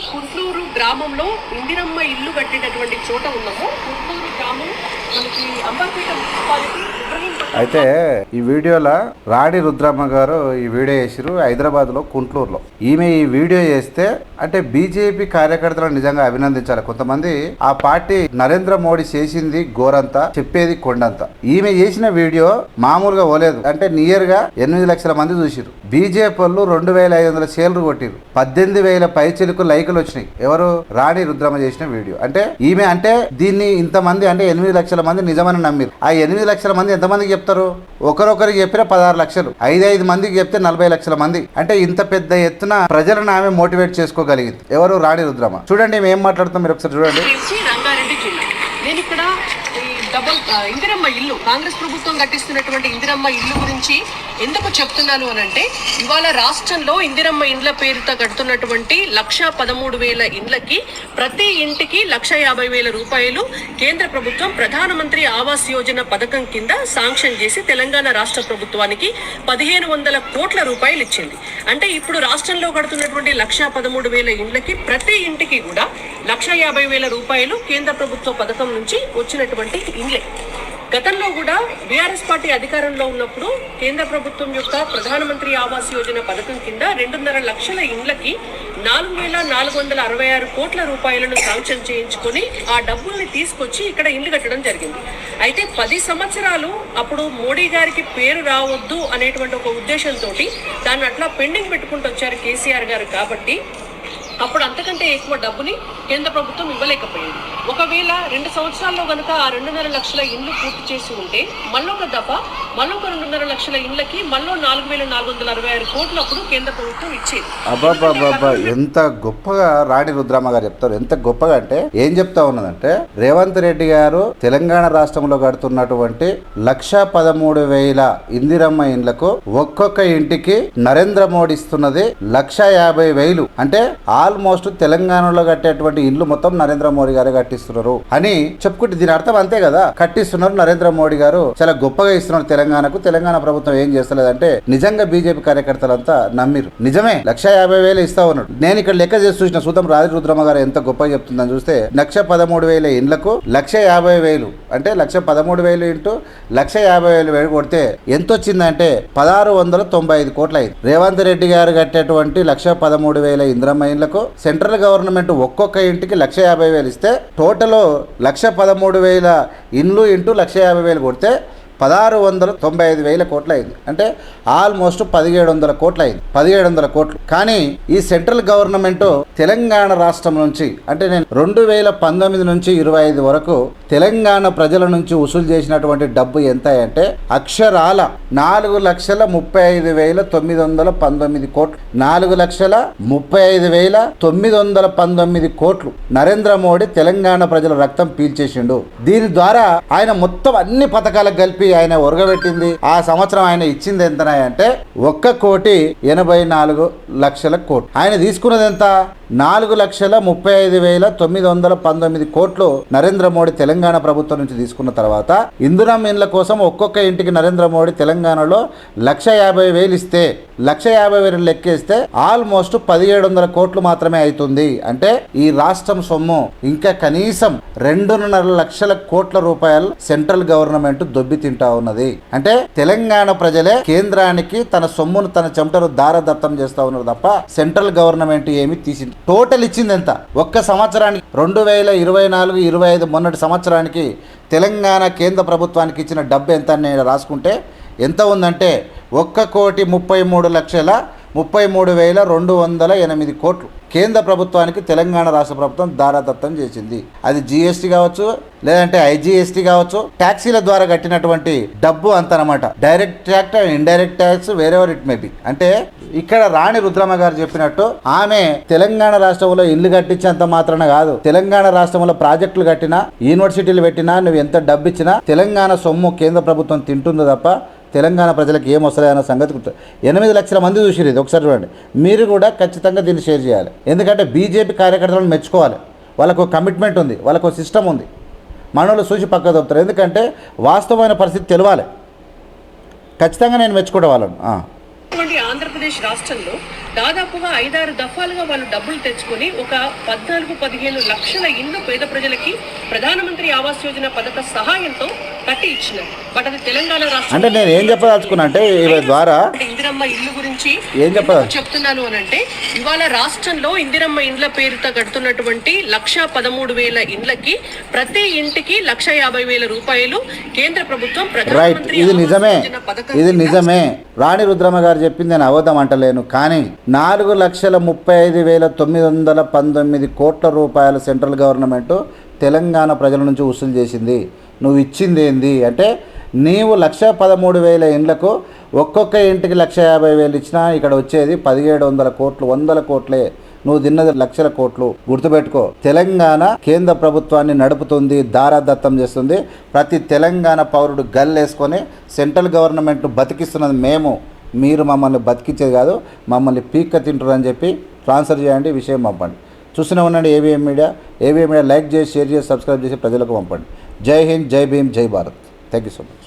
కుంట్లూరు గ్రామంలో ఇందిరమ్మ ఇల్లు కట్టినటువంటి చోట ఉన్నాము. కుంట్లూరు గ్రామం మనకి అంబర్పేట మున్సిపాలిటీ. అయితే ఈ వీడియోలో రాణి రుద్రమ్మ గారు ఈ వీడియో చేసిరు హైదరాబాద్లో కుంట్లూరులో. ఈమె ఈ వీడియో చేస్తే అంటే బీజేపీ కార్యకర్తలను నిజంగా అభినందించాలి. కొంతమంది ఆ పార్టీ నరేంద్ర మోడీ చేసింది గోరంతా, చెప్పేది కొండంతా. ఈమె చేసిన వీడియో మామూలుగా పోలేదు. అంటే నియర్ గా 8 లక్షల మంది చూసిరు. బీజేపీ వాళ్ళు 2500 షేర్లు కొట్టిరు. 18,000 పైచిలకు లైకులు వచ్చినాయి. ఎవరు? రాణి రుద్రమ్మ చేసిన వీడియో. అంటే ఈమె అంటే దీన్ని ఇంతమంది అంటే 8 లక్షల మంది నిజమని నమ్మిరు. ఆ 8 లక్షల మంది ఎంతమందికి చెప్తారు? ఒకరొకరికి చెప్పిన 16 లక్షలు, 5 మందికి చెప్తే 40 లక్షల మంది. అంటే ఇంత పెద్ద ఎత్తున ప్రజలను ఆమె మోటివేట్ చేసుకోగలిగింది. ఎవరు? రాణి రుద్రమ్మ. చూడండి మేము ఏం మాట్లాడుతాం, మీరు ఒకసారి చూడండి. రంగారెడ్డి జిల్లా. నేను ఇక్కడ ఇందిరమ్మ ఇల్లు, కాంగ్రెస్ ప్రభుత్వం కట్టిస్తున్నటువంటి ఇందిరమ్మ ఇల్లు గురించి ఎందుకు చెప్తున్నాను అనంటే, ఇవాళ రాష్ట్రంలో ఇందిరమ్మ ఇండ్ల పేరుతో కడుతున్నటువంటి 1,13,000 ఇండ్లకి ప్రతి ఇంటికి 1,50,000 రూపాయలు కేంద్ర ప్రభుత్వం ప్రధానమంత్రి ఆవాస్ యోజన పథకం కింద శాంక్షన్ చేసి తెలంగాణ రాష్ట్ర ప్రభుత్వానికి 1,500 కోట్ల రూపాయలు ఇచ్చింది. అంటే ఇప్పుడు రాష్ట్రంలో కడుతున్నటువంటి 1,13,000 ఇండ్లకి ప్రతి ఇంటికి కూడా 1,50,000 రూపాయలు కేంద్ర ప్రభుత్వ పథకం నుంచి వచ్చినటువంటి ఇండ్లే. గతంలో కూడా బీఆర్ఎస్ పార్టీ అధికారంలో ఉన్నప్పుడు కేంద్ర ప్రభుత్వం యొక్క ప్రధానమంత్రి ఆవాస్ యోజన పథకం కింద 2.5 లక్షల ఇండ్లకి 4,466 కోట్ల రూపాయలను శాంక్షన్ చేయించుకొని ఆ డబ్బుల్ని తీసుకొచ్చి ఇక్కడ ఇండ్లు కట్టడం జరిగింది. అయితే 10 సంవత్సరాలు అప్పుడు మోడీ గారికి పేరు రావద్దు అనేటువంటి ఒక ఉద్దేశంతో దాన్ని అట్లా పెండింగ్ పెట్టుకుంటూ వచ్చారు కేసీఆర్ గారు. కాబట్టి అప్పుడు అంతకంటే ఎక్కువ డబ్బుని కేంద్ర ప్రభుత్వం ఇవ్వలేకపోయింది. ఒకవేళ 2 సంవత్సరాల్లో కనుక ఆ 2.5 లక్షల ఇండ్లు పూర్తి చేసి ఉంటే మళ్ళొక 2.5 లక్షల ఇండ్లకి 4,466 కోట్లు అప్పుడు కేంద్ర ప్రభుత్వం ఇచ్చేది. అబ్బాబ్బాబ్బా, ఎంత గొప్పగా రాణి రుద్రమ్మ గారు చెప్తారు. ఎంత గొప్పగా అంటే ఏం చెప్తా ఉన్నదంటే, రేవంత్ రెడ్డి గారు తెలంగాణ రాష్ట్రంలో కడుతున్నటువంటి 1,13,000 ఇందిరమ్మ ఇండ్లకు ఒక్కొక్క ఇంటికి నరేంద్ర మోడీ ఇస్తున్నది 1,50,000. అంటే ఆల్మోస్ట్ తెలంగాణలో కట్టేటువంటి ఇల్లు మొత్తం నరేంద్ర మోడీ గారు కట్టిస్తున్నారు అని చెప్పుకుంటే దీని అర్థం అంతే కదా. కట్టిస్తున్నారు నరేంద్ర మోడీ గారు, చాలా గొప్పగా ఇస్తున్నారు తెలంగాణకు. తెలంగాణ ప్రభుత్వం ఏం చేస్తలేదంటే నిజంగా బీజేపీ కార్యకర్తలంతా నమ్మిరు. నిజమే 1,50,000 ఇస్తా ఉన్నాడు. నేను ఇక్కడ లెక్క చేసి చూసిన చూద్దాం రాణి రుద్రమ్మ గారు ఎంత గొప్పగా చెప్తుందని చూస్తే 1,13,000 ఇండ్లకు 1,50,000 అంటే 1,13,000 ఇంటూ 1,50,000 కొడితే ఎంత వచ్చిందంటే 1,695 కోట్లు అయింది. రేవంత్ రెడ్డి గారు కట్టేటువంటి 1,13,000 ఇందిరమ్మ ఇండ్లకు సెంట్రల్ గవర్నమెంట్ ఒక్కొక్క ఇంటికి 1,50,000 ఇస్తే టోటల్ 1,13,000 ఇండ్లు ఇంటూ 1,50,000 కొడితే 1,695,000 కోట్లు అయింది. అంటే ఆల్మోస్ట్ 1,700 కోట్లు అయింది. 1,700 కోట్లు. కానీ ఈ సెంట్రల్ గవర్నమెంట్ తెలంగాణ రాష్ట్రం నుంచి అంటే నేను 2019 నుంచి 25 వరకు తెలంగాణ ప్రజల నుంచి వసూలు చేసినటువంటి డబ్బు ఎంత అంటే అక్షరాల 4,35,919 కోట్లు. 4,35,919 కోట్లు నరేంద్ర మోడీ తెలంగాణ ప్రజల రక్తం పీల్చేసిండు. దీని ద్వారా ఆయన మొత్తం అన్ని పథకాలకు కలిపి ఆయన ఒరగబెట్టింది. ఆ సంవత్సరం ఆయన ఇచ్చింది ఎంత అంటే 1,84,00,000 కోట్లు. ఆయన తీసుకున్నది ఎంత? 4,35,919 కోట్లు నరేంద్ర మోడీ తెలంగాణ ప్రభుత్వం నుంచి తీసుకున్న తర్వాత ఇందిరమ్మ ఇండ్ల కోసం ఒక్కొక్క ఇంటికి నరేంద్ర మోడీ తెలంగాణలో 1,50,000 ఇస్తే 1,50,000 లెక్కేస్తే ఆల్మోస్ట్ 1,700 కోట్లు మాత్రమే అవుతుంది. అంటే ఈ రాష్ట్రం సొమ్ము ఇంకా కనీసం 2.5 లక్షల కోట్ల రూపాయలు సెంట్రల్ గవర్నమెంట్ దొబ్బి తింటా ఉన్నది. అంటే తెలంగాణ ప్రజలే కేంద్రానికి తన సొమ్మును తన చెమటను దారదత్తం చేస్తా ఉన్నారు తప్ప సెంట్రల్ గవర్నమెంట్ ఏమి తీసింది. టోటల్ ఇచ్చింది ఎంత? ఒక్క సంవత్సరానికి 2024-25 మొన్నటి సంవత్సరానికి తెలంగాణ కేంద్ర ప్రభుత్వానికి ఇచ్చిన డబ్బు ఎంత అని రాసుకుంటే ఎంత ఉందంటే 1,33,33,208 కోట్లు కేంద్ర ప్రభుత్వానికి తెలంగాణ రాష్ట్ర ప్రభుత్వం దారాదత్తం చేసింది. అది జిఎస్టీ కావచ్చు, లేదంటే ఐజిఎస్టీ కావచ్చు, ట్యాక్సీల ద్వారా కట్టినటువంటి డబ్బు అంతనమాట. Direct tax, indirect tax, whatever it may be. అంటే ఇక్కడ రాణి రుద్రమ్మ గారు చెప్పినట్టు ఆమె తెలంగాణ రాష్ట్రంలో ఇల్లు కట్టించేంత మాత్రాన కాదు, తెలంగాణ రాష్ట్రంలో ప్రాజెక్టులు కట్టినా, యూనివర్సిటీలు పెట్టినా, నువ్వు ఎంత డబ్బు ఇచ్చినా తెలంగాణ సొమ్ము కేంద్ర ప్రభుత్వం తింటుందో తప్ప తెలంగాణ ప్రజలకు ఏం వస్తుంది అన్న సంగతి 8 లక్షల మంది చూసిరు. ఇది ఒకసారి చూడండి. మీరు కూడా ఖచ్చితంగా దీన్ని షేర్ చేయాలి. ఎందుకంటే బీజేపీ కార్యకర్తలను మెచ్చుకోవాలి. వాళ్ళకు కమిట్మెంట్ ఉంది, వాళ్ళకు సిస్టమ్ ఉంది. మనోళ్ళు చూసి పక్క దొరుకుతారు. ఎందుకంటే వాస్తవమైన పరిస్థితి తెలవాలి. ఖచ్చితంగా నేను మెచ్చుకోవడం వాళ్ళను. ఆంధ్రప్రదేశ్ రాష్ట్రంలో దాదాపుగా 5-6 దఫాలుగా వాళ్ళు డబ్బులు తెచ్చుకొని ఒక 14-15 లక్షల ఇల్లు పేద ప్రజలకి ప్రధానమంత్రి ఆవాస్ యోజన పథక సహాయంతో కట్టి ఇచ్చినారు. బట్ అది తెలంగాణ రాష్ట్రం అంటే నేను ఏం చెప్పదలుచుకున్నా అంటే ఈ ద్వారా ఇందిరమ్మ ఇల్లు గురించి ఏం చెప్తున్నాను అని అంటే, ఇవాళ రాష్ట్రంలో ఇందిరమ్మ ఇండ్ల పేరుతో కడుతున్నటువంటి 1,13,000 ఇండ్లకి ప్రతి ఇంటికి 1,50,000 రూపాయలు కేంద్ర ప్రభుత్వం రైట్. ఇది నిజమే రాణి రుద్రమ్మ గారు చెప్పింది నేను అవద్దం అంటలేను. కానీ 4,35,919 కోట్ల రూపాయలు సెంట్రల్ గవర్నమెంట్ తెలంగాణ ప్రజల నుంచి వసూలు చేసింది. నువ్వు ఇచ్చింది ఏంది అంటే, నీవు 1,13,000 ఇండ్లకు ఒక్కొక్క ఇంటికి 1,50,000 ఇచ్చినా ఇక్కడ వచ్చేది 1,700 కోట్లు, 100 కోట్లే. నువ్వు తిన్నది లక్షల కోట్లు. గుర్తుపెట్టుకో, తెలంగాణ కేంద్ర ప్రభుత్వాన్ని నడుపుతుంది, దారాదత్తం చేస్తుంది. ప్రతి తెలంగాణ పౌరుడు గల్లేసుకొని సెంట్రల్ గవర్నమెంట్ బతికిస్తున్నది మేము, మీరు మమ్మల్ని బతికించేది కాదు, మమ్మల్ని పీక్క తింటారని చెప్పి ట్రాన్స్ఫర్ చేయండి, విషయం పంపండి. చూస్తూనే ఉండండి ABM media. ABM media like చేసి, షేర్ చేసి, సబ్స్క్రైబ్ చేసి ప్రజలకు పంపండి. జై హింద్, జై భీమ్, జై Bharat. Thank you so much.